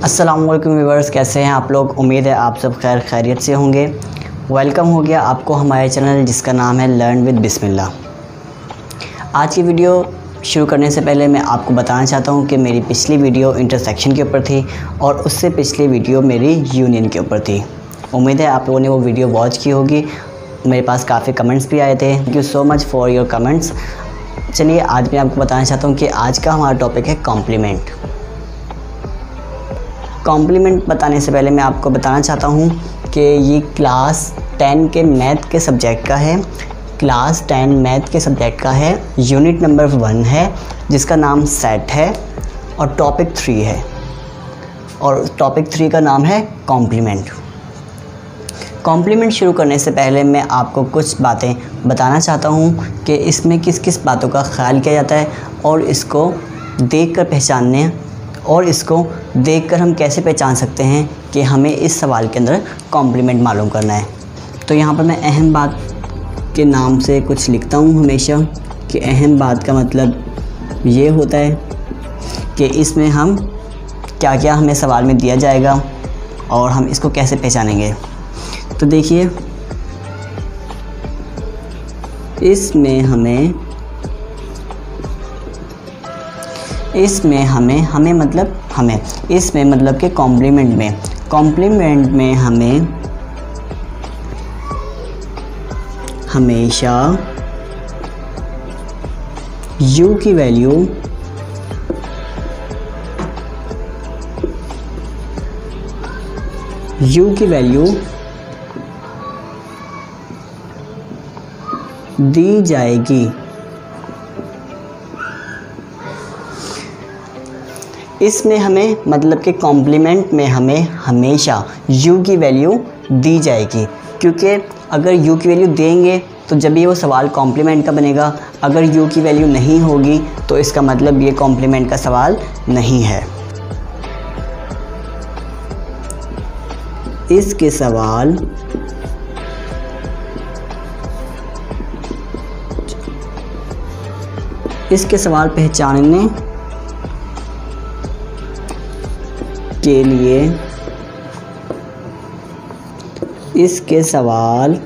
अस्सलामुअलैकुम व्यूअर्स, कैसे हैं आप लोग। उम्मीद है आप सब खैरियत से होंगे। वेलकम हो गया आपको हमारे चैनल जिसका नाम है लर्न विद बिस्मिल्लाह। आज की वीडियो शुरू करने से पहले मैं आपको बताना चाहता हूं कि मेरी पिछली वीडियो इंटरसेक्शन के ऊपर थी और उससे पिछली वीडियो मेरी यूनियन के ऊपर थी। उम्मीद है आप लोगों ने वो वीडियो वॉच की होगी। मेरे पास काफ़ी कमेंट्स भी आए थे। Thank you so much for your comments. चलिए आज मैं आपको बताना चाहता हूँ कि आज का हमारा टॉपिक है कॉम्प्लीमेंट। कॉम्प्लीमेंट बताने से पहले मैं आपको बताना चाहता हूँ कि ये क्लास 10 के मैथ के सब्जेक्ट का है। क्लास 10 मैथ के सब्जेक्ट का है, यूनिट नंबर 1 है जिसका नाम सेट है और टॉपिक 3 है और टॉपिक 3 का नाम है कॉम्प्लीमेंट। कॉम्प्लीमेंट शुरू करने से पहले मैं आपको कुछ बातें बताना चाहता हूँ कि इसमें किस किस बातों का ख्याल किया जाता है और इसको देखकर पहचानने और इसको देखकर हम कैसे पहचान सकते हैं कि हमें इस सवाल के अंदर कॉम्प्लीमेंट मालूम करना है। तो यहाँ पर मैं अहम बात के नाम से कुछ लिखता हूँ हमेशा कि अहम बात का मतलब ये होता है कि इसमें हम क्या क्या हमें सवाल में दिया जाएगा और हम इसको कैसे पहचानेंगे। तो देखिए इसमें मतलब कि कॉम्प्लीमेंट में हमें हमेशा u की वैल्यू दी जाएगी। इसमें हमें मतलब कि कॉम्प्लीमेंट में हमें हमेशा u की वैल्यू दी जाएगी, क्योंकि अगर u की वैल्यू देंगे तो जब ये वो सवाल कॉम्प्लीमेंट का बनेगा। अगर u की वैल्यू नहीं होगी तो इसका मतलब ये कॉम्प्लीमेंट का सवाल नहीं है। इसके सवाल पहचानने के लिए इसके सवाल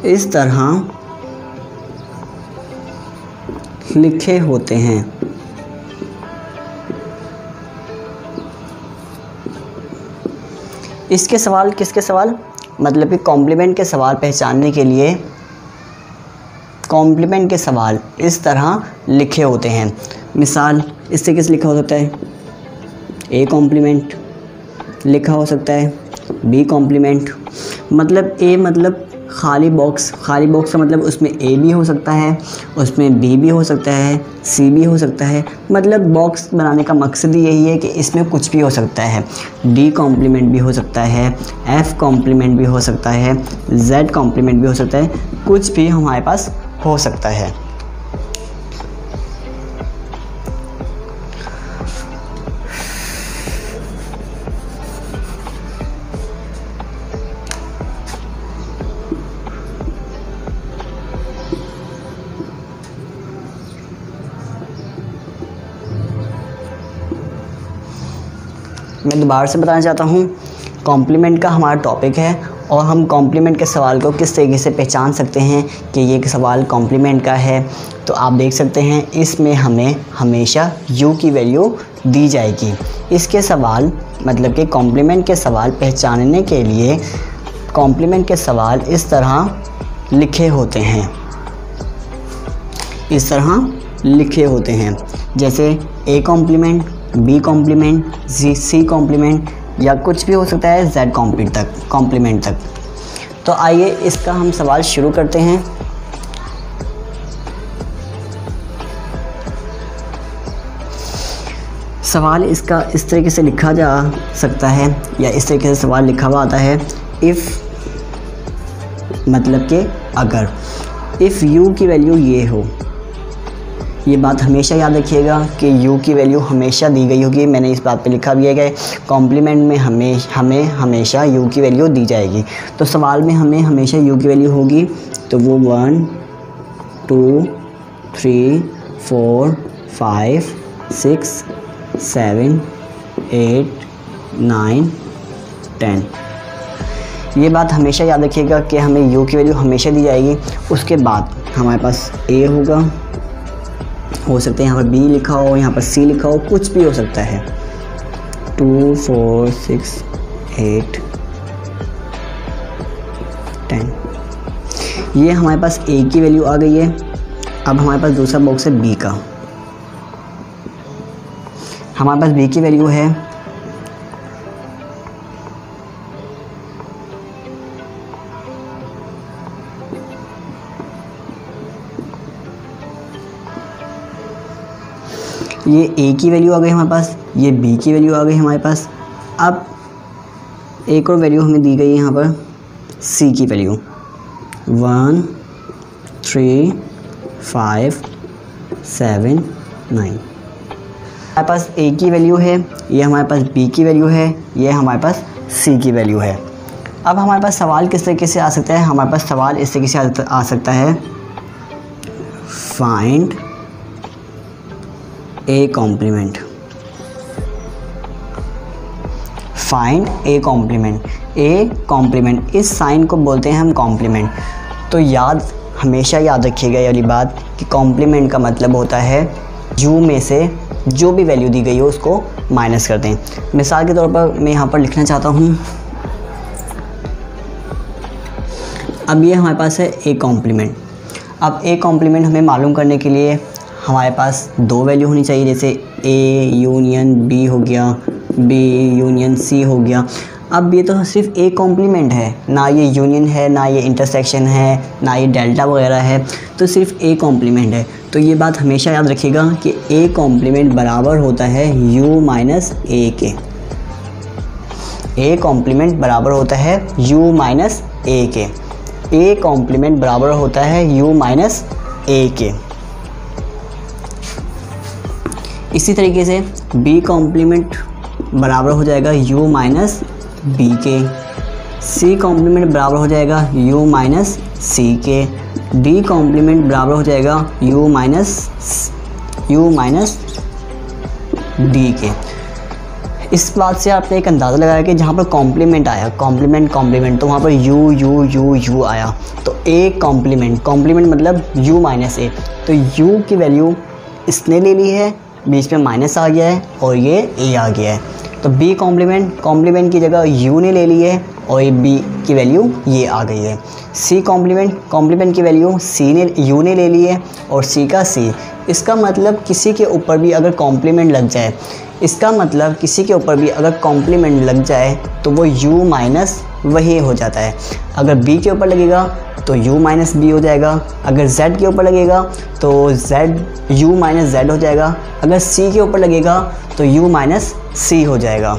इस तरह लिखे होते हैं। इसके सवाल किसके सवाल मतलब कि कॉम्प्लीमेंट के सवाल पहचानने के लिए कॉम्प्लीमेंट के सवाल इस तरह लिखे होते हैं। मिसाल इससे किस लिखा हो सकता है, ए कॉम्प्लीमेंट लिखा हो सकता है, बी कॉम्प्लीमेंट। मतलब ए मतलब खाली बॉक्स का मतलब उसमें ए भी हो सकता है, उसमें बी भी हो सकता है, सी भी हो सकता है। मतलब बॉक्स बनाने का मकसद ही यही है कि इसमें कुछ भी हो सकता है। डी कॉम्प्लीमेंट भी हो सकता है, एफ़ कॉम्प्लीमेंट भी हो सकता है, जेड कॉम्प्लीमेंट भी हो सकता है, कुछ भी हमारे पास हो सकता है। मैं दोबारा से बताना चाहता हूँ, कॉम्प्लीमेंट का हमारा टॉपिक है और हम कॉम्प्लीमेंट के सवाल को किस तरीके से पहचान सकते हैं कि ये सवाल कॉम्प्लीमेंट का है। तो आप देख सकते हैं इसमें हमें हमेशा u की वैल्यू दी जाएगी। इसके सवाल मतलब कि कॉम्प्लीमेंट के सवाल पहचानने के लिए कॉम्प्लीमेंट के सवाल इस तरह लिखे होते हैं, जैसे A complement, B complement, C complement या कुछ भी हो सकता है जेड कॉम्प्लीमेंट तक। तो आइए इसका हम सवाल शुरू करते हैं। सवाल इसका इस तरीके से लिखा जा सकता है या इस तरीके से सवाल लिखा हुआ आता है, इफ़ मतलब कि अगर, इफ़ u की वैल्यू ये हो। ये बात हमेशा याद रखिएगा कि u की वैल्यू हमेशा दी गई होगी। मैंने इस बात पे लिखा भी है, कॉम्प्लीमेंट में हमें हमेशा u की वैल्यू दी जाएगी। तो सवाल में हमें हमेशा u की वैल्यू होगी तो वो 1 2 3 4 5 6 7 8 9 10। ये बात हमेशा याद रखिएगा कि हमें u की वैल्यू हमेशा दी जाएगी। उसके बाद हमारे पास a होगा, हो सकता है यहाँ पर b लिखा हो, यहाँ पर c लिखा हो, कुछ भी हो सकता है। 2 4 6 8 10। ये हमारे पास a की वैल्यू आ गई है। अब हमारे पास दूसरा बॉक्स है b का। हमारे पास b की वैल्यू है ये a की वैल्यू आ गई हमारे पास, ये b की वैल्यू आ गई हमारे पास। अब एक और वैल्यू हमें दी गई है यहाँ पर c की वैल्यू 1 3 5 7 9। हमारे पास a की वैल्यू है, ये हमारे पास b की वैल्यू है, ये हमारे पास c की वैल्यू है। अब हमारे पास सवाल किस तरीके से आ सकता है? हमारे पास सवाल इस तरीके से आ सकता है, find a complement. Find a complement. A complement, इस साइन को बोलते हैं हम कॉम्प्लीमेंट। तो हमेशा याद रखिएगा ये वाली बात कि कॉम्प्लीमेंट का मतलब होता है u में से जो भी वैल्यू दी गई हो उसको माइनस कर दें। मिसाल के तौर पर मैं यहाँ पर लिखना चाहता हूँ, अब ये हमारे पास है ए कॉम्प्लीमेंट। अब ए कॉम्प्लीमेंट हमें मालूम करने के लिए हमारे पास दो वैल्यू होनी चाहिए, जैसे ए यूनियन बी हो गया, बी यूनियन सी हो गया। अब ये तो सिर्फ ए कॉम्प्लीमेंट है, ना ये यूनियन है, ना ये इंटरसेक्शन है, ना ये डेल्टा वगैरह है, तो सिर्फ ए कॉम्प्लीमेंट है। तो ये बात हमेशा याद रखिएगा कि ए कॉम्प्लीमेंट बराबर होता है u माइनस ए के। ए कॉम्प्लीमेंट बराबर होता है u माइनस ए के। ए कॉम्प्लीमेंट बराबर होता है u माइनस ए के। इसी तरीके से b कॉम्प्लीमेंट बराबर हो जाएगा u माइनस बी के। c कॉम्प्लीमेंट बराबर हो जाएगा u माइनस सी के। d कॉम्प्लीमेंट बराबर हो जाएगा u माइनस d के। इस बात से आपने एक अंदाज़ा लगाया कि जहाँ पर कॉम्प्लीमेंट आया, कॉम्प्लीमेंट तो वहाँ पर u आया। तो a कॉम्प्लीमेंट मतलब u माइनस ए। तो u की वैल्यू इसने ले ली है, बीच में माइनस आ गया है और ये a आ गया है। तो b कॉम्प्लीमेंट की जगह u ने ले ली है और b की वैल्यू ये आ गई है। c कॉम्प्लीमेंट की वैल्यू u ने ले ली है और c का c। इसका मतलब किसी के ऊपर भी अगर कॉम्प्लीमेंट लग जाए, तो वो u माइनस वही हो जाता है। अगर b के ऊपर लगेगा तो u माइनस बी हो जाएगा, अगर z के ऊपर लगेगा तो u माइनस z हो जाएगा, अगर c के ऊपर लगेगा तो u माइनस c हो जाएगा।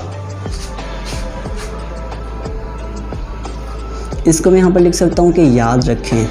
इसको मैं यहाँ पर लिख सकता हूँ कि याद रखें।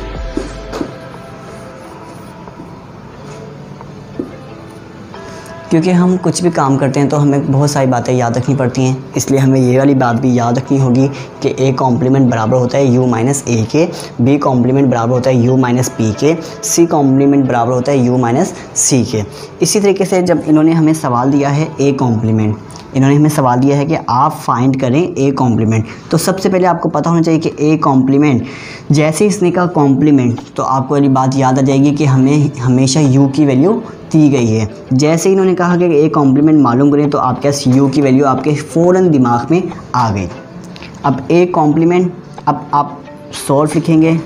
क्योंकि हम कुछ भी काम करते हैं तो हमें बहुत सारी बातें याद रखनी पड़ती हैं, इसलिए हमें ये वाली बात भी याद रखनी होगी कि ए कॉम्प्लीमेंट बराबर होता है u माइनस ए के, b कॉम्प्लीमेंट बराबर होता है u माइनस बी के, c कॉम्प्लीमेंट बराबर होता है u माइनस सी के। इसी तरीके से जब इन्होंने हमें सवाल दिया है ए कॉम्प्लीमेंट, इन्होंने हमें सवाल दिया है कि आप फाइंड करें ए कॉम्प्लीमेंट, तो सबसे पहले आपको पता होना चाहिए कि ए कॉम्प्लीमेंट, जैसे इसने कहा कॉम्प्लीमेंट तो आपको वाली बात याद आ जाएगी कि हमें हमेशा u की वैल्यू दी गई है। जैसे इन्होंने कहा कि ए कॉम्प्लीमेंट मालूम करें तो आपके पास u की वैल्यू आपके फ़ौरन दिमाग में आ गई। अब ए कॉम्प्लीमेंट, अब आप सॉल्व लिखेंगे,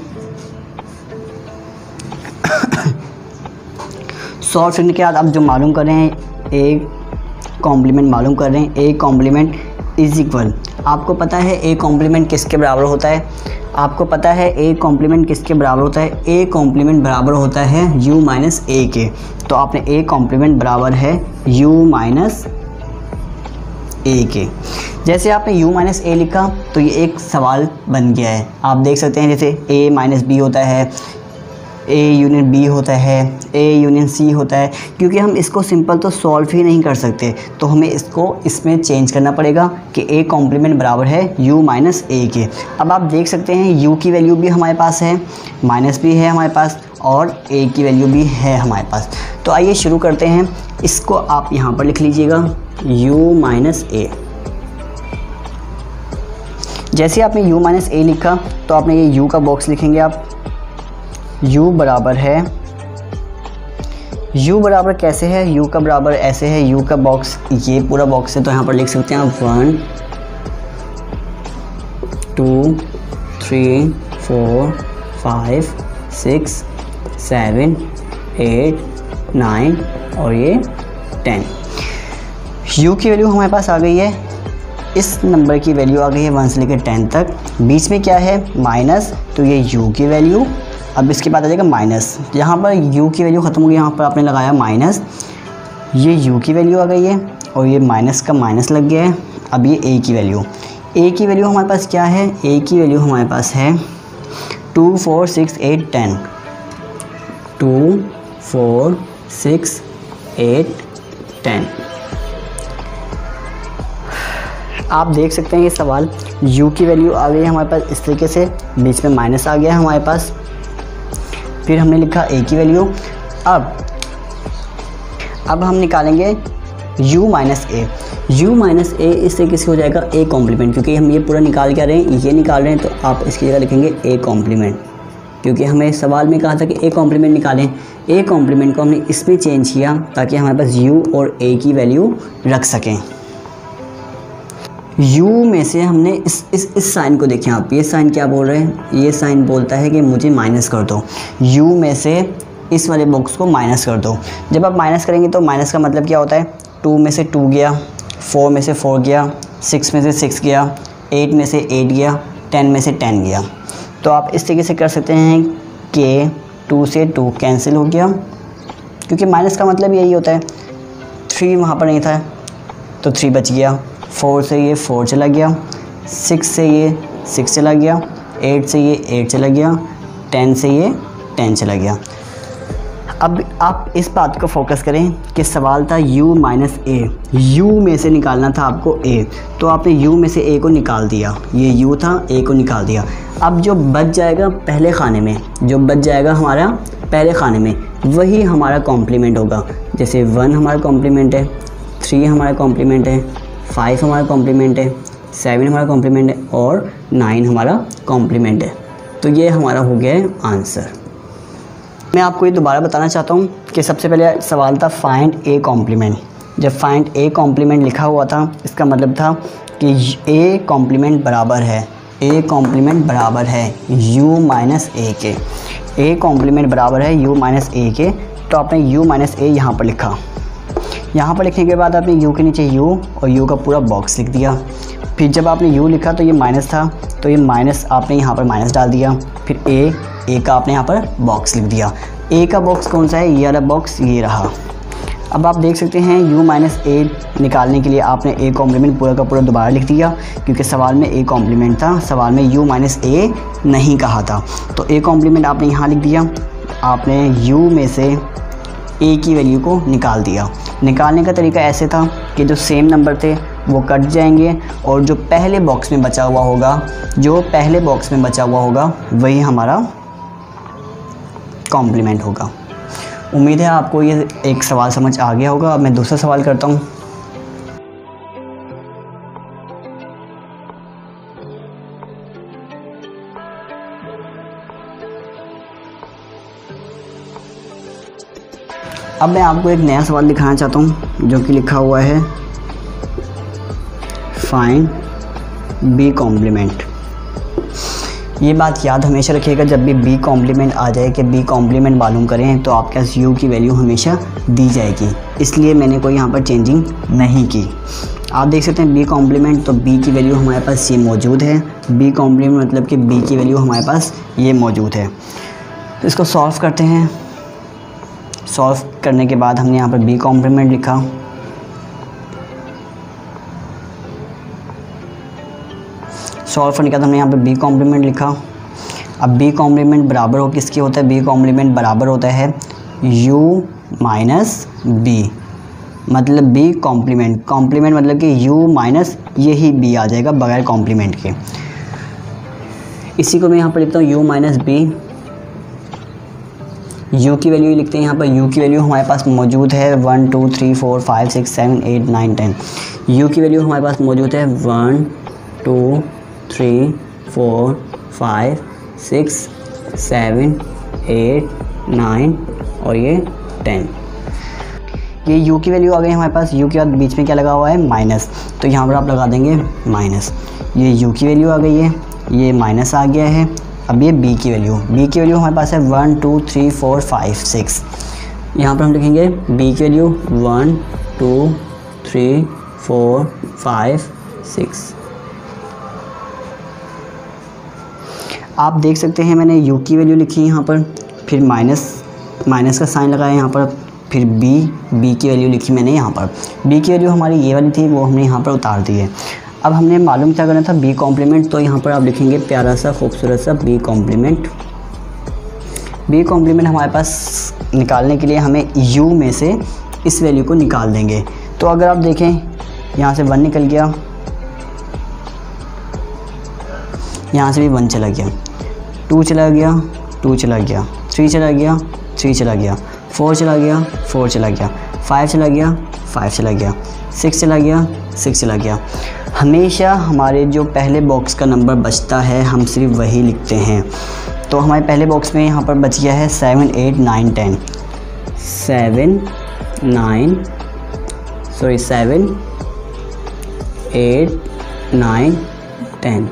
सॉल्व लिखने के बाद आप जो मालूम कर रहे हैं ए कॉम्प्लीमेंट मालूम कर रहे हैं, ए कॉम्प्लीमेंट इज इक्वल, आपको पता है ए कॉम्प्लीमेंट किसके बराबर होता है, आपको पता है ए कॉम्प्लीमेंट किसके बराबर होता है, ए कॉम्प्लीमेंट बराबर होता है u माइनस ए के। तो आपने ए कॉम्प्लीमेंट बराबर है u माइनस ए के। जैसे आपने u माइनस ए लिखा तो ये एक सवाल बन गया है। आप देख सकते हैं जैसे a माइनस बी होता है, A यूनियन B होता है, A यूनियन C होता है, क्योंकि हम इसको सिंपल तो सॉल्व ही नहीं कर सकते, तो हमें इसको इसमें चेंज करना पड़ेगा कि A कॉम्प्लीमेंट बराबर है U माइनस A के। अब आप देख सकते हैं U की वैल्यू भी हमारे पास है, माइनस भी है हमारे पास, और A की वैल्यू भी है हमारे पास। तो आइए शुरू करते हैं। इसको आप यहाँ पर लिख लीजिएगा U माइनस A। जैसे आपने U माइनस A लिखा तो आपने ये U का बॉक्स लिखेंगे आप। U बराबर है, U बराबर कैसे है, U का बराबर ऐसे है, U का बॉक्स ये पूरा बॉक्स है, तो यहाँ पर लिख सकते हैं आप 1 2 3 4 5 6 7 8 9 और ये 10। U की वैल्यू हमारे पास आ गई है, इस नंबर की वैल्यू आ गई है 1 से लेकर 10 तक। बीच में क्या है, माइनस, तो ये U की वैल्यू। अब इसके बाद आ जाएगा माइनस, यहाँ पर U की वैल्यू ख़त्म हो गई, यहाँ पर आपने लगाया माइनस, ये U की वैल्यू आ गई है और ये माइनस का माइनस लग गया है। अब ये A की वैल्यू, A की वैल्यू हमारे पास क्या है, A की वैल्यू हमारे पास है 2 4 6 8 10, 2 4 6 8 10। आप देख सकते हैं ये सवाल, U की वैल्यू आ गई है हमारे पास इस तरीके से, बीच में माइनस आ गया है हमारे पास, फिर हमने लिखा A की वैल्यू। अब हम निकालेंगे U minus A। U minus A इस तरीके से हो जाएगा A कॉम्प्लीमेंट, क्योंकि हम ये पूरा निकाल क्या रहे हैं, ये निकाल रहे हैं, तो आप इसकी जगह लिखेंगे A कॉम्प्लीमेंट, क्योंकि हमें सवाल में कहा था कि A कॉम्प्लीमेंट निकालें। A कॉम्प्लीमेंट को हमने इसमें चेंज किया ताकि हमारे पास U और A की वैल्यू रख सकें। U में से हमने इस साइन को देखें आप, ये साइन क्या बोल रहे हैं, ये साइन बोलता है कि मुझे माइनस कर दो, U में से इस वाले बॉक्स को माइनस कर दो। जब आप माइनस करेंगे तो माइनस का मतलब क्या होता है, 2 में से 2 गया, 4 में से 4 गया, 6 में से 6 गया, 8 में से 8 गया, 10 में से 10 गया। तो आप इस तरीके से कर सकते हैं कि 2 से 2 कैंसिल हो गया, क्योंकि माइनस का मतलब यही होता है। 3 वहाँ पर नहीं था तो 3 बच गया, 4 से ये 4 चला गया, 6 से ये 6 चला गया, 8 से ये 8 चला गया, 10 से ये 10 चला गया। अब आप इस बात को फोकस करें कि सवाल था U माइनस A, U में से निकालना था आपको A, तो आपने U में से A को निकाल दिया, ये U था, A को निकाल दिया। अब जो बच जाएगा पहले खाने में, जो बच जाएगा हमारा पहले खाने में, वही हमारा कॉम्प्लीमेंट होगा। जैसे 1 हमारा कॉम्प्लीमेंट है, 3 हमारा कॉम्प्लीमेंट है, 5 हमारा कॉम्प्लीमेंट है, 7 हमारा कॉम्प्लीमेंट है और 9 हमारा कॉम्प्लीमेंट है। तो ये हमारा हो गया है आंसर। मैं आपको ये दोबारा बताना चाहता हूँ कि सबसे पहले सवाल था फाइंड A कॉम्प्लीमेंट। जब फाइंड A कॉम्प्लीमेंट लिखा हुआ था, इसका मतलब था कि A कॉम्प्लीमेंट बराबर है, A कॉम्प्लीमेंट बराबर है U माइनस A के। A कॉम्प्लीमेंट बराबर है U माइनस A के, तो आपने U माइनस A यहाँ पर लिखा। यहाँ पर लिखने के बाद आपने U के नीचे U और U का पूरा बॉक्स लिख दिया। फिर जब आपने U लिखा तो ये माइनस था, तो ये माइनस आपने यहाँ पर माइनस डाल दिया। फिर A का आपने यहाँ पर बॉक्स लिख दिया। A का बॉक्स कौन सा है, ये वाला बॉक्स ये रहा। अब आप देख सकते हैं U माइनस A निकालने के लिए आपने A कॉम्प्लीमेंट पूरा का पूरा दोबारा लिख दिया, क्योंकि सवाल में A कॉम्प्लीमेंट था, सवाल में U माइनस A नहीं कहा था। तो A कॉम्प्लीमेंट आपने यहाँ लिख दिया, आपने U में से A की वैल्यू को निकाल दिया। निकालने का तरीका ऐसे था कि जो सेम नंबर थे वो कट जाएंगे और जो पहले बॉक्स में बचा हुआ होगा, जो पहले बॉक्स में बचा हुआ होगा वही हमारा कॉम्प्लीमेंट होगा। उम्मीद है आपको ये एक सवाल समझ आ गया होगा। अब मैं दूसरा सवाल करता हूँ। अब मैं आपको एक नया सवाल दिखाना चाहता हूँ जो कि लिखा हुआ है फाइंड B कॉम्प्लीमेंट। ये बात याद हमेशा रखिएगा, जब भी B कॉम्प्लीमेंट आ जाए कि B कॉम्प्लीमेंट मालूम करें तो आपके पास U की वैल्यू हमेशा दी जाएगी, इसलिए मैंने कोई यहाँ पर चेंजिंग नहीं की। आप देख सकते हैं B कॉम्प्लीमेंट, तो B की वैल्यू हमारे पास ये मौजूद है। B कॉम्प्लीमेंट मतलब कि B की वैल्यू हमारे पास ये मौजूद है। तो इसको सॉल्व करते हैं। सॉल्व करने के बाद हमने यहाँ पर B कॉम्प्लीमेंट लिखा। सॉल्व करने के बाद हमने यहाँ पर B कॉम्प्लीमेंट लिखा। अब बी कॉम्प्लीमेंट बराबर हो किसके होता है, बी कॉम्प्लीमेंट बराबर होता है u माइनस बी, मतलब बी कॉम्प्लीमेंट, कॉम्प्लीमेंट मतलब कि u माइनस यही b आ जाएगा बगैर कॉम्प्लीमेंट के। इसी को मैं यहाँ पर लिखता हूँ u माइनस बी, u की वैल्यू लिखते हैं यहाँ पर। u की वैल्यू हमारे पास मौजूद है 1 2 3 4 5 6 7 8 9 10। u की वैल्यू हमारे पास मौजूद है 1 2 3 4 5 6 7 8 9 और ये 10। ये u की वैल्यू आ गई हमारे पास। u के बाद बीच में क्या लगा हुआ है, माइनस, तो यहाँ पर आप लगा देंगे माइनस। ये u की वैल्यू आ गई है, ये माइनस आ गया है। अब ये b की वैल्यू, b की वैल्यू हमारे पास है 1 2 3 4 5 6। यहाँ पर हम लिखेंगे b की वैल्यू 1 2 3 4 5 6। आप देख सकते हैं मैंने u की वैल्यू लिखी है यहाँ पर, फिर माइनस का साइन लगाया यहाँ पर, फिर b की वैल्यू लिखी मैंने यहाँ पर। b की वैल्यू हमारी ये वाली थी, वो हमने यहाँ पर उतार दी है। अब हमने मालूम क्या करना था, बी कॉम्प्लीमेंट, तो यहाँ पर आप लिखेंगे प्यारा सा खूबसूरत सा बी कॉम्प्लीमेंट। बी कॉम्प्लीमेंट हमारे पास निकालने के लिए हमें u में से इस वैल्यू को निकाल देंगे। तो अगर आप देखें यहाँ से 1 निकल गया, यहाँ से भी 1 चला गया, 2 चला गया, 2 चला गया, 3 चला गया, 3 चला गया, 4 चला गया, 4 चला गया, 5 चला गया, 5 चला गया, 6 चला गया, 6 चला गया। हमेशा हमारे जो पहले बॉक्स का नंबर बचता है हम सिर्फ वही लिखते हैं। तो हमारे पहले बॉक्स में यहाँ पर बच गया है 7 8 9 10, 7 8 9 10।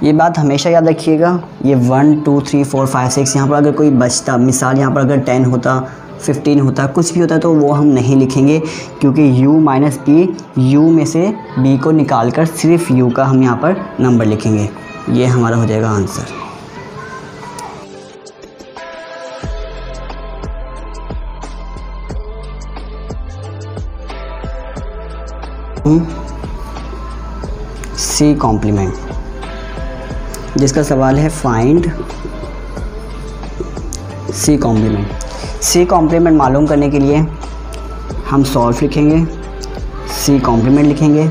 ये बात हमेशा याद रखिएगा। ये 1 2 3 4 5 6 यहाँ पर अगर कोई बचता, मिसाल यहाँ पर अगर 10 होता, 15 होता, कुछ भी होता तो वो हम नहीं लिखेंगे, क्योंकि u माइनस बी, u में से b को निकाल कर सिर्फ u का हम यहाँ पर नंबर लिखेंगे। ये हमारा हो जाएगा आंसर। सी कॉम्प्लीमेंट, जिसका सवाल है find C complement. C complement मालूम करने के लिए हम सॉल्व लिखेंगे, सी कॉम्प्लीमेंट लिखेंगे।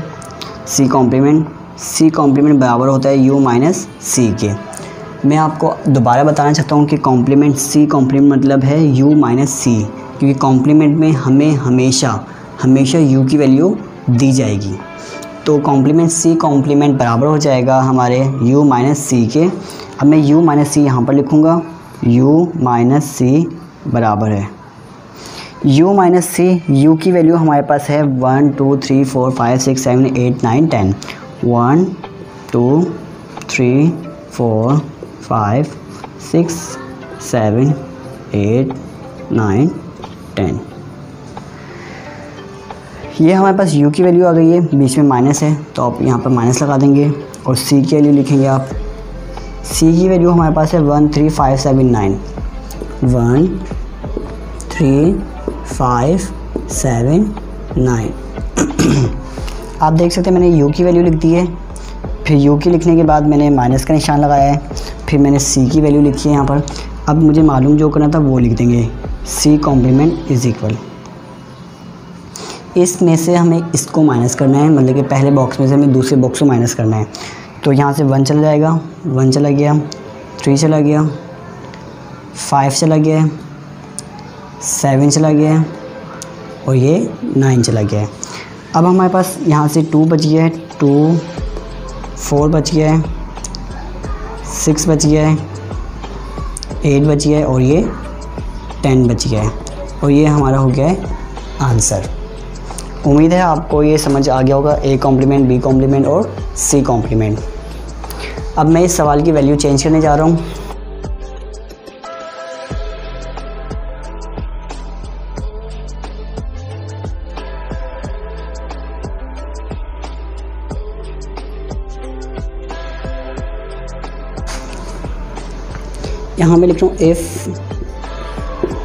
सी कॉम्प्लीमेंट बराबर होता है u माइनस सी के। मैं आपको दोबारा बताना चाहता हूँ कि कॉम्प्लीमेंट सी कॉम्प्लीमेंट मतलब है u माइनस सी, क्योंकि कॉम्प्लीमेंट में हमें हमेशा u की वैल्यू दी जाएगी। तो कॉम्प्लीमेंट सी कॉम्प्लीमेंट बराबर हो जाएगा हमारे u माइनस सी के। अब मैं u माइनस सी यहाँ पर लिखूँगा, u माइनस सी बराबर है u माइनस सी। u की वैल्यू हमारे पास है 1 2 3 4 5 6 7 8 9 10। 1 2 3 4 5 6 7 8 9 10। ये हमारे पास u की वैल्यू आ गई है, बीच में माइनस है तो आप यहाँ पर माइनस लगा देंगे और c की वैल्यू लिखेंगे आप। c की वैल्यू हमारे पास है 1 3 5 7 9। 1 3 5 7 9। आप देख सकते हैं मैंने u की वैल्यू लिख दी है, फिर u की लिखने के बाद मैंने माइनस का निशान लगाया है, फिर मैंने c की वैल्यू लिखी है यहाँ पर। अब मुझे मालूम जो करना था वो लिख देंगे, c कॉम्प्लीमेंट इज इक्वल, इसमें से हमें इसको माइनस करना है, मतलब कि पहले बॉक्स में से हमें दूसरे बॉक्स को माइनस करना है। तो यहाँ से 1 चला जाएगा, 1 चला गया, 3 चला गया, 5 चला गया, 7 चला गया और ये 9 चला गया है। अब हमारे पास यहाँ से 2 बच गया है, 2 4 बच गया है, 6 बच गया है, 8 बच गया है और ये 10 बच गया है और ये हमारा हो गया है आंसर। उम्मीद है आपको ये समझ आ गया होगा, ए कॉम्प्लीमेंट, बी कॉम्प्लीमेंट और सी कॉम्प्लीमेंट। अब मैं इस सवाल की वैल्यू चेंज करने जा रहा हूँ। यहाँ मैं लिख रहा हूँ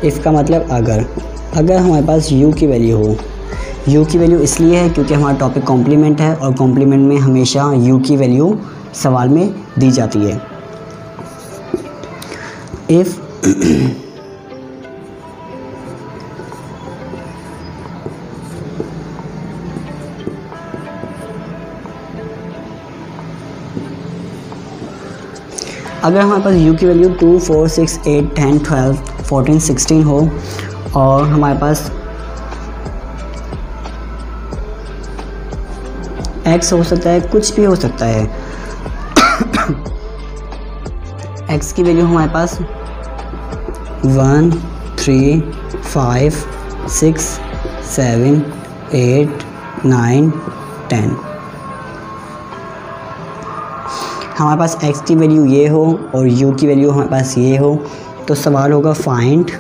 इफ़ का मतलब अगर हमारे पास u की वैल्यू हो। u की वैल्यू इसलिए है क्योंकि हमारा टॉपिक कॉम्प्लीमेंट है और कॉम्प्लीमेंट में हमेशा u की वैल्यू सवाल में दी जाती है। इफ़ अगर हमारे पास u की वैल्यू 2, 4, 6, 8, 10, 12, 14, 16 हो और हमारे पास x हो सकता है, कुछ भी हो सकता है। x की वैल्यू हमारे पास 1, 3, 5, 6, 7, 8, 9, 10। हमारे पास x की वैल्यू ये हो और u की वैल्यू हमारे पास ये हो, तो सवाल होगा फाइंड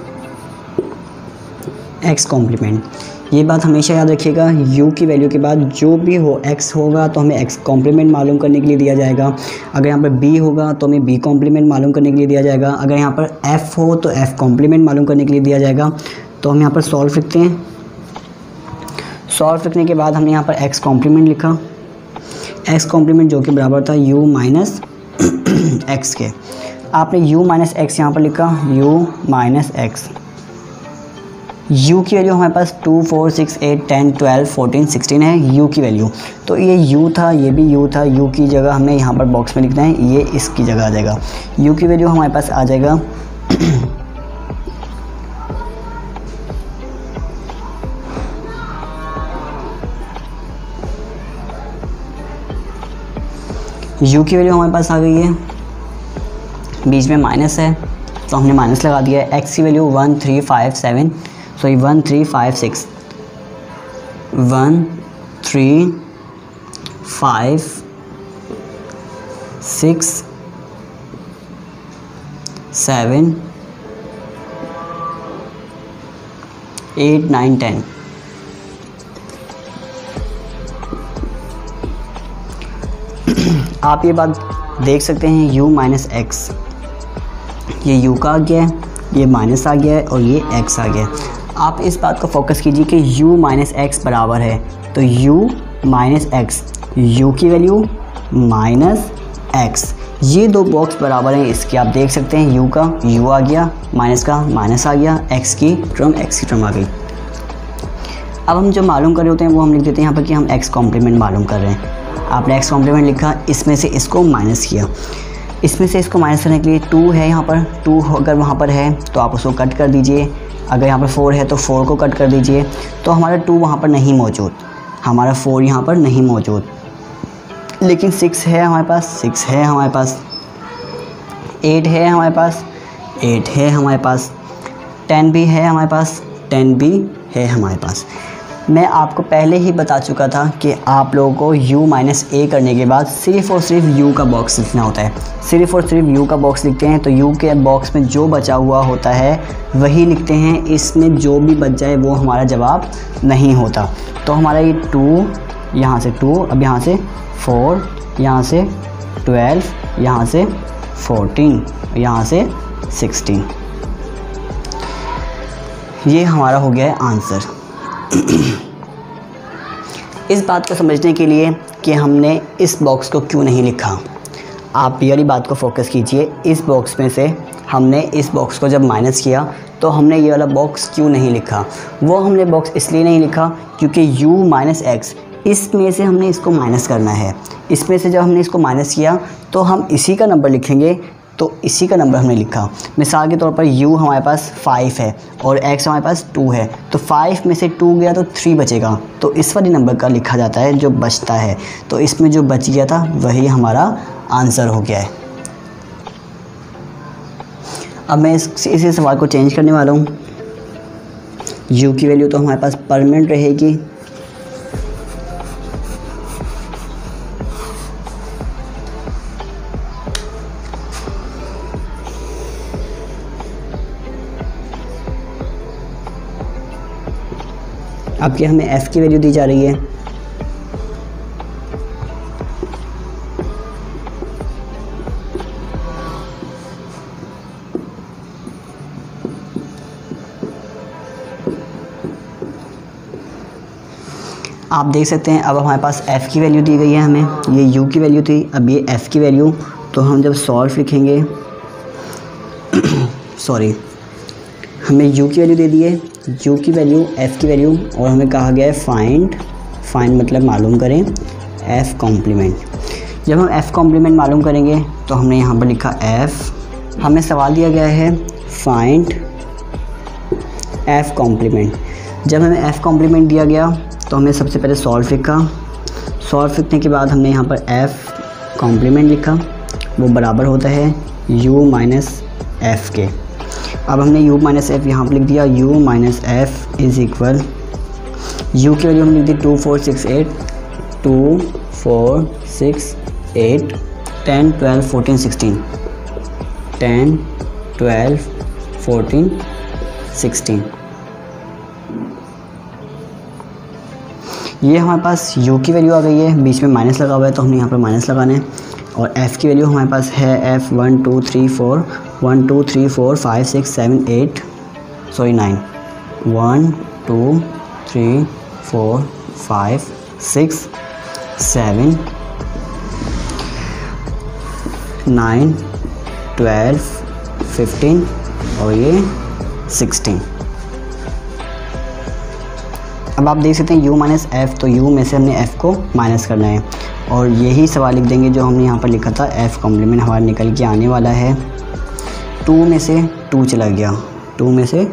x कॉम्प्लीमेंट। ये बात हमेशा याद रखिएगा, u की वैल्यू के बाद जो भी हो x होगा तो हमें x कॉम्प्लीमेंट मालूम करने के लिए दिया जाएगा। अगर यहाँ पर b होगा तो हमें b कॉम्प्लीमेंट मालूम करने के लिए दिया जाएगा। अगर यहाँ पर f हो तो f कॉम्प्लीमेंट मालूम करने के लिए दिया जाएगा। तो हम यहाँ पर सॉल्व लिखते हैं। सॉल्व लिखने के बाद हमने यहाँ पर x कॉम्प्लीमेंट लिखा, x कॉम्प्लीमेंट जो कि बराबर था u माइनस एक्स के। आपने u माइनस एक्स यहाँ पर लिखा, u माइनस एक्स। u की वैल्यू हमारे पास 2, 4, 6, 8, 10, 12, 14, 16 है u की वैल्यू। तो ये u था, ये भी u था, u की जगह हमें यहाँ पर बॉक्स में लिखना है, ये इसकी जगह आ जाएगा। u की वैल्यू हमारे पास आ जाएगा u की वैल्यू हमारे पास आ गई है, बीच में माइनस है तो हमने माइनस लगा दिया है। x की वैल्यू 1, 3, 5, 7, सॉरी 1, 3, 5, 6, 1, 3, 5, 6, 7, 8, 9, 10। आप ये बात देख सकते हैं, u माइनस एक्स, ये u का आ गया है, ये माइनस आ गया है और ये x आ गया है। आप इस बात को फोकस कीजिए कि u माइनस एक्स बराबर है, तो u माइनस एक्स, u की वैल्यू माइनस x, ये दो बॉक्स बराबर हैं इसके। आप देख सकते हैं u का u आ गया, माइनस का माइनस आ गया, x की टर्म आ गई। अब हम जो मालूम कर रहे होते हैं वो हम लिख देते हैं यहाँ पर कि हम x कॉम्प्लीमेंट मालूम कर रहे हैं। आपने x कॉम्प्लीमेंट लिखा, इसमें से इसको माइनस किया, इसमें से इसको माइनस करने के लिए 2 है यहाँ पर, 2 अगर वहाँ पर है तो आप उसको कट कर दीजिए। अगर यहाँ पर 4 है तो 4 को कट कर दीजिए। तो हमारा 2 वहाँ पर नहीं मौजूद, हमारा 4 यहाँ पर नहीं मौजूद, लेकिन 6 है हमारे पास, 6 है हमारे पास, 8 है हमारे पास, 8 है हमारे पास, 10 भी है हमारे पास, 10 भी है हमारे पास। मैं आपको पहले ही बता चुका था कि आप लोगों को u माइनस ए करने के बाद सिर्फ़ और सिर्फ u का बॉक्स लिखना होता है। सिर्फ़ और सिर्फ u का बॉक्स लिखते हैं तो u के बॉक्स में जो बचा हुआ होता है वही लिखते हैं। इसमें जो भी बच जाए वो हमारा जवाब नहीं होता। तो हमारा ये 2, यहाँ से 2, अब यहाँ से 4, यहाँ से 12, यहाँ से 14, यहाँ से 16, ये हमारा हो गया है आंसर। इस बात को समझने के लिए कि हमने इस बॉक्स को क्यों नहीं लिखा, आप ये वाली बात को फोकस कीजिए। इस बॉक्स में से हमने इस बॉक्स को जब माइनस किया तो हमने ये वाला बॉक्स क्यों नहीं लिखा। वो हमने बॉक्स इसलिए नहीं लिखा क्योंकि u माइनस एक्स, इसमें से हमने इसको माइनस करना है। इसमें से जब हमने इसको माइनस किया तो हम इसी का नंबर लिखेंगे, तो इसी का नंबर हमने लिखा। मिसाल के तौर पर u हमारे पास 5 है और x हमारे पास 2 है, तो 5 में से 2 गया तो 3 बचेगा, तो इस वाली नंबर का लिखा जाता है जो बचता है। तो इसमें जो बच गया था वही हमारा आंसर हो गया है। अब मैं इसी सवाल को चेंज करने वाला हूँ। u की वैल्यू तो हमारे पास परमानेंट रहेगी, अब क्या हमें f की वैल्यू दी जा रही है। आप देख सकते हैं अब हमारे पास f की वैल्यू दी गई है हमें, ये u की वैल्यू थी, अब ये f की वैल्यू। तो हम जब सॉल्व लिखेंगे सॉरी हमें u की वैल्यू दे दी है, u की वैल्यू, f की वैल्यू, और हमें कहा गया है फाइंड मतलब मालूम करें f कॉम्प्लीमेंट। जब हम f कॉम्प्लीमेंट मालूम करेंगे तो हमने यहाँ पर लिखा f, हमें सवाल दिया गया है फाइंड f कॉम्प्लीमेंट। जब हमें f कॉम्प्लीमेंट दिया गया तो हमने सबसे पहले सॉल्व लिखा, सॉल्व लिखने के बाद हमने यहाँ पर f कॉम्प्लीमेंट लिखा, वो बराबर होता है u माइनस एफ़ के। अब हमने u माइनस एफ़ यहाँ पर लिख दिया, u minus F is equal, u की वैल्यू हमने लिख दी 2 4 6 8, 2 4 6 8 10 12 14 16, 10 12 14 16। ये हमारे पास u की वैल्यू आ गई है, बीच में माइनस लगा हुआ है तो हमने यहाँ पर माइनस लगाना है, और f की वैल्यू हमारे पास है f 1 2 3 4 1 2 3 4 5 6 7 8 सॉरी 9 1 2 3 4 5 6 7 9 12 15 और ये 16। अब आप देख सकते हैं u माइनस एफ़, तो u में से हमने f को माइनस करना है और यही सवाल लिख देंगे जो हमने यहाँ पर लिखा था f कॉम्प्लीमेंट हमारा निकल के आने वाला है। 2 में से 2 चला गया, 2 में से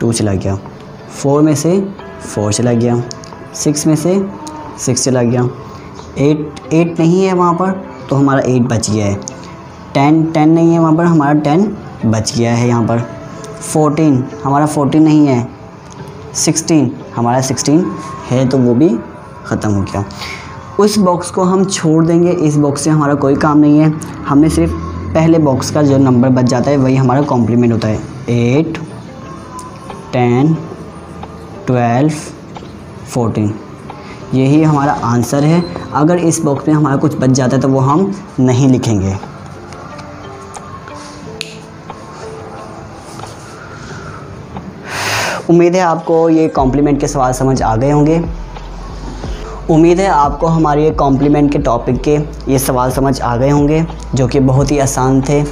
2 चला गया, 4 में से 4 चला गया, 6 में से 6 चला गया, 8 नहीं है वहाँ पर तो हमारा 8 बच गया है, 10 नहीं है वहाँ पर हमारा 10 बच गया है यहाँ पर, 14 हमारा 14 नहीं है, 16 हमारा 16 है तो वो भी ख़त्म हो गया। उस बॉक्स को हम छोड़ देंगे, इस बॉक्स से हमारा कोई काम नहीं है, हमें सिर्फ पहले बॉक्स का जो नंबर बच जाता है वही हमारा कॉम्प्लीमेंट होता है। 8 10 12 14 यही हमारा आंसर है। अगर इस बॉक्स में हमारा कुछ बच जाता है तो वो हम नहीं लिखेंगे। उम्मीद है आपको ये कॉम्प्लीमेंट के सवाल समझ आ गए होंगे। उम्मीद है आपको हमारे कॉम्प्लीमेंट के टॉपिक के ये सवाल समझ आ गए होंगे जो कि बहुत ही आसान थे।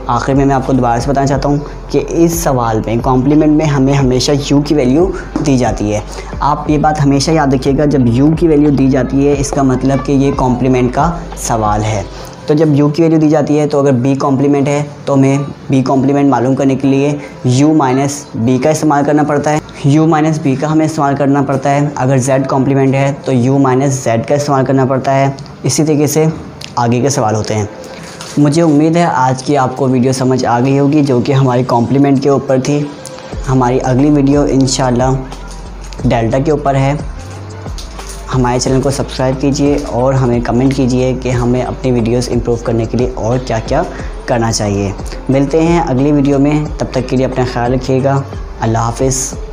आखिर में मैं आपको दोबारा से बताना चाहता हूँ कि इस सवाल में कॉम्प्लीमेंट में हमें हमेशा u की वैल्यू दी जाती है। आप ये बात हमेशा याद रखिएगा, जब u की वैल्यू दी जाती है इसका मतलब कि ये कॉम्प्लीमेंट का सवाल है। तो जब u की वैल्यू दी जाती है तो अगर b कॉम्प्लीमेंट है तो हमें b कॉम्प्लीमेंट मालूम करने के लिए u माइनस b का इस्तेमाल करना पड़ता है, u माइनस b का हमें इस्तेमाल करना पड़ता है। अगर z कॉम्प्लीमेंट है तो u माइनस z का इस्तेमाल करना पड़ता है। इसी तरीके से आगे के सवाल होते हैं। मुझे उम्मीद है आज की आपको वीडियो समझ आ गई होगी जो कि हमारी कॉम्प्लीमेंट के ऊपर थी। हमारी अगली वीडियो इंशाल्लाह डेल्टा के ऊपर है। हमारे चैनल को सब्सक्राइब कीजिए और हमें कमेंट कीजिए कि हमें अपनी वीडियोस इंप्रूव करने के लिए और क्या क्या करना चाहिए। मिलते हैं अगली वीडियो में, तब तक के लिए अपना ख्याल रखिएगा। अल्लाह हाफ़िज़।